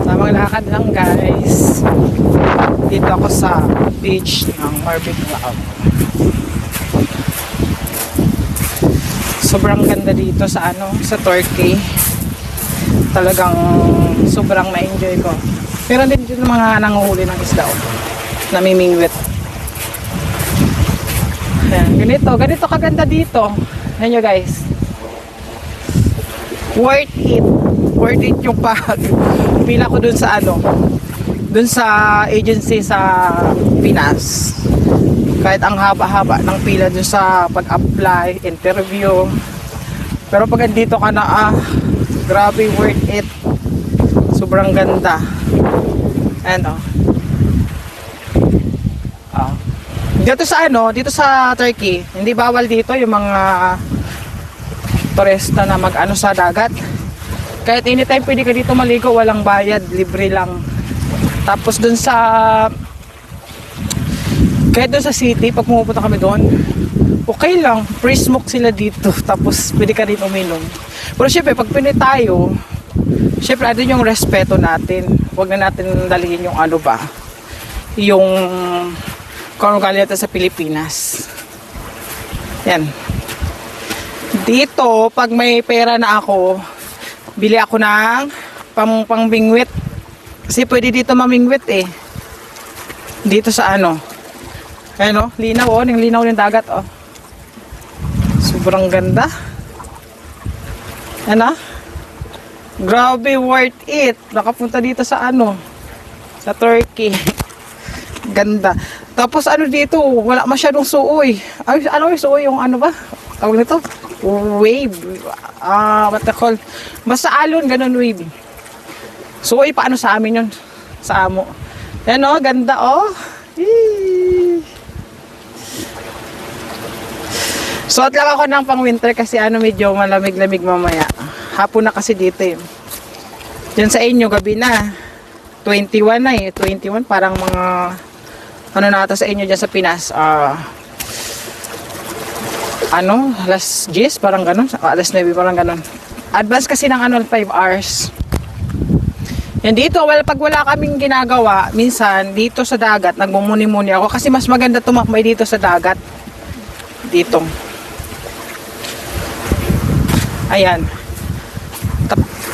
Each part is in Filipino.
Tamang lakad lang guys. Dito ako sa beach ng Marvick Cloud. Sobrang ganda dito sa sa Turkey. Talagang sobrang na-enjoy ko. Meron din dito mga nanguhuli ng isda namimingwit. Ayan, ganito kaganda dito. Ayan nyo guys. Worth it yung pila ko dun sa dun sa agency sa Pinas. Kahit ang haba-haba ng pila dun sa pag-apply, interview. Pero pag andito ka na, grabe, worth it. Sobrang ganda. Ayan dito sa Turkey, hindi bawal dito yung mga turista na sa dagat. Kahit anytime pwede ka dito maligo, walang bayad, libre lang. Tapos kahit dun sa city, pag pumupunta kami doon, okay lang, free smoke sila dito. Tapos pwede ka rin uminom. Pero syempre, pag Pinoy tayo, syempre andun yung respeto natin. Huwag na natin dalihin yung yung kung galing natin sa Pilipinas. Yan. Dito, pag may pera na ako, bili ako ng pangbingwit. Kasi pwede dito mamingwit eh. Dito sa Ayan linaw yung linaw ng dagat Sobrang ganda. Ayan grabe, worth it. Nakapunta dito sa sa Turkey. Ganda. Tapos dito, wala masyadong suoy. Ay, yung suoy? Yung ba? Tawag nito? Wave. What the call? Basta alon, ganun wave. Suoy, paano sa amin yun? Sa amo. Yan ganda Eee. Suot lang ako ng pang winter kasi medyo malamig-lamig mamaya. Hapon na kasi dito Diyan sa inyo, gabi na. 21 na 21, parang mga nata sa inyo dyan sa Pinas. Alas 10, parang ganun. Alas 9, parang ganun. Advance kasi ng 5 hours. Yan dito, pag wala kaming ginagawa, minsan dito sa dagat, nagmumuni-muni ako kasi mas maganda tumakbay dito sa dagat. Dito. Ayan.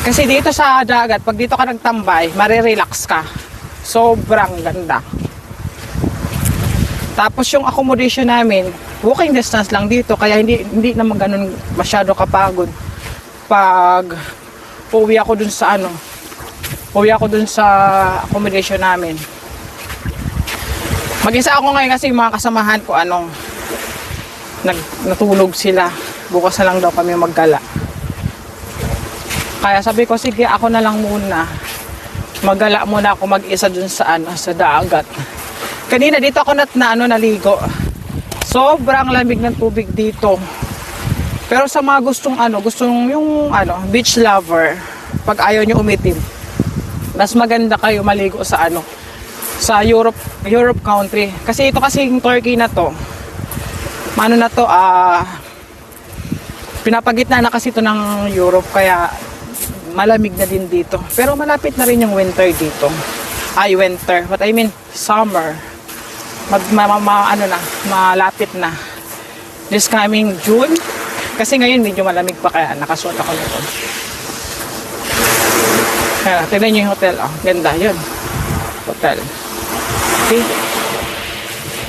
Kasi dito sa dagat, pag dito ka nagtambay, marirelax ka. Sobrang ganda. Tapos yung accommodation namin, walking distance lang dito, kaya hindi naman ganun masyado kapagod. Pag uwi ako dun sa accommodation namin. Mag-isa ako ngayon kasi yung mga kasamahan ko natulog sila. Bukas na lang daw kami maggala. Kaya sabi ko, sige, ako na lang muna. Maggala muna ako mag-isa dun sa sa dagat. Kanina dito ako naligo. Sobrang lamig ng tubig dito. Pero sa mga gustong yung beach lover, pag ayaw nyo umitim, mas maganda kayo maligo sa sa Europe country. Kasi ito kasing Turkey na to. Pinapagitna na kasi ito ng Europe, kaya malamig na din dito. Pero malapit na rin yung winter dito. Winter. What I mean, summer. Malapit na. This coming June. Kasi ngayon medyo malamig pa, kaya nakasuot ako nito. Kaya, tignan nyo yung hotel. Ganda yun. Hotel. Okay.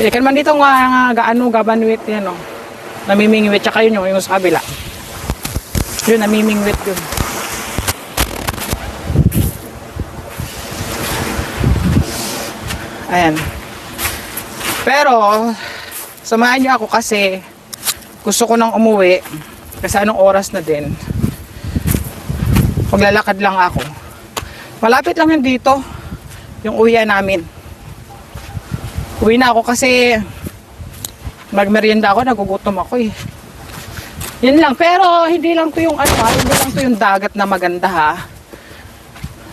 Ikan man dito gabanwit yan namimingwit. Tsaka yun yung sa kabila. Yun, namimingwit yun. Ayan. Pero, samahan nyo ako kasi gusto ko nang umuwi kasi anong oras na din. Maglalakad lang ako. Malapit lang yun dito, yung uwian namin. Uwi na ako kasi magmerienda ako, nagugutom ako eh. Yun lang, pero hindi lang to yung hindi lang to yung dagat na maganda ha.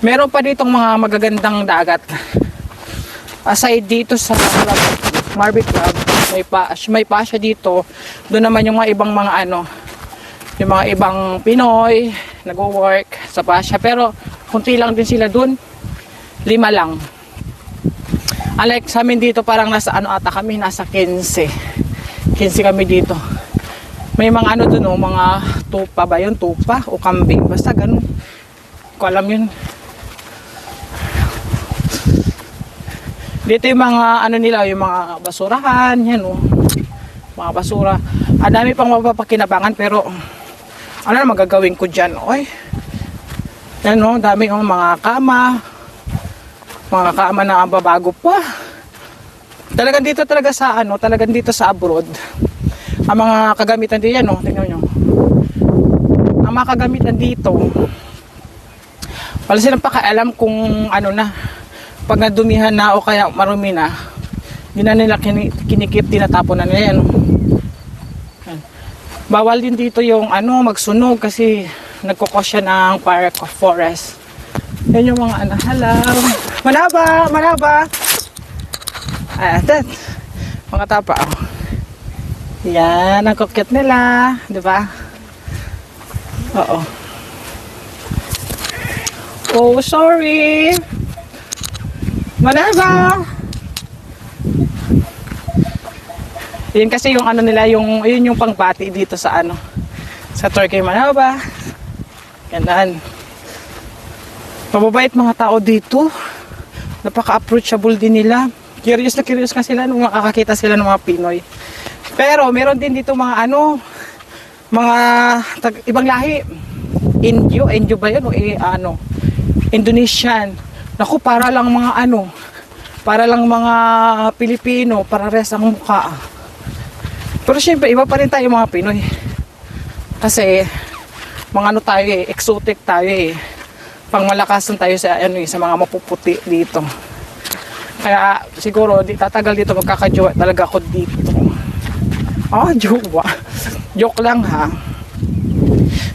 Meron pa ditong mga magagandang dagat. Aside dito sa Marvick Club, may pa siya dito. Doon naman yung mga ibang mga Yung mga ibang Pinoy, nag-work sa Pasya. Pero, kunti lang din sila dun. 5 lang. Unlike sa amin dito, parang nasa ano ata kami, nasa 15. 15 kami dito. May mga ano dun, mga tupa ba yun? Tupa o kambing. Basta ganun. Ko alam yun. Dito yung mga ano nila, yung mga basurahan, yan mga basura. Ang dami pang mapapakinabangan pero ano na magagawin ko dyan? Oy. Yan dami mga kama. Mga kama na ang babago pa. Talagang dito talaga sa talagang dito sa abroad. Ang mga kagamitan din yan, tingnan nyo. Ang mga kagamitan dito, wala silang pakialam kung ano na, pag nadumihan na o kaya marumi na, hindi na nila kinikip, tinatapon na nila yan. Bawal din dito yung magsunog kasi nagkukos siya ng park of forest. Yan yung mga halaw. Manaba! Ayan, mga tapa. Yan, ang kukit nila. Diba? Oo. Oh, sorry. Manaba! Yan kasi yung nila, yun yung pangpati dito sa sa Turkey, Manaba. Yan. Mababait mga tao dito. Napaka-approachable din nila. Curious nga sila nung makakakita sila ng mga Pinoy. Pero meron din dito mga mga ibang lahi. Indio ba yun? Indonesian. Naku, para lang mga Pilipino, para res ang mukha. Pero syempre, iba pa rin tayo mga Pinoy. Kasi, mga tayo exotic tayo pangmalakasan tayo sa sa mga mapuputi dito. Kaya siguro tatagal dito, magkakajowa talaga ako dito. Jowa. Joke lang ha.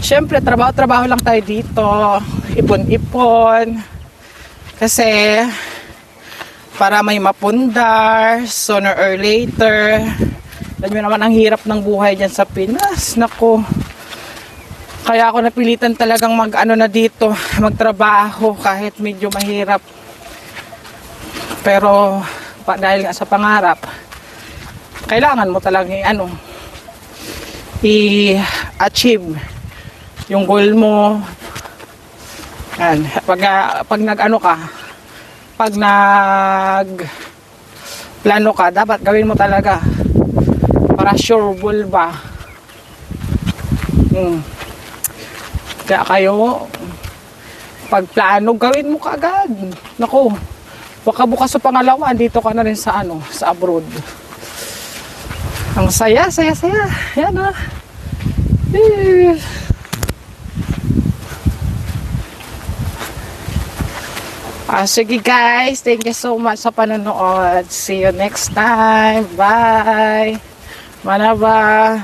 Syempre trabaho lang tayo dito. Ipon-ipon. Kasi para may mapundar sooner or later. Alam nyo naman ang hirap ng buhay dyan sa Pinas. Naku. Kaya ako napilitan talagang na dito, magtrabaho kahit medyo mahirap. Pero dahil nga sa pangarap, kailangan mo talagang i-achieve yung goal mo. Yan. Pag plano ka, dapat gawin mo talaga para sure goal ba. Kaya kayo, pag plano, gawin mo kaagad. Naku, baka bukas sa pangalawa, dito ka na rin sa sa abroad. Ang saya. Yan sige guys, thank you so much sa panonood. See you next time. Bye. Manaba.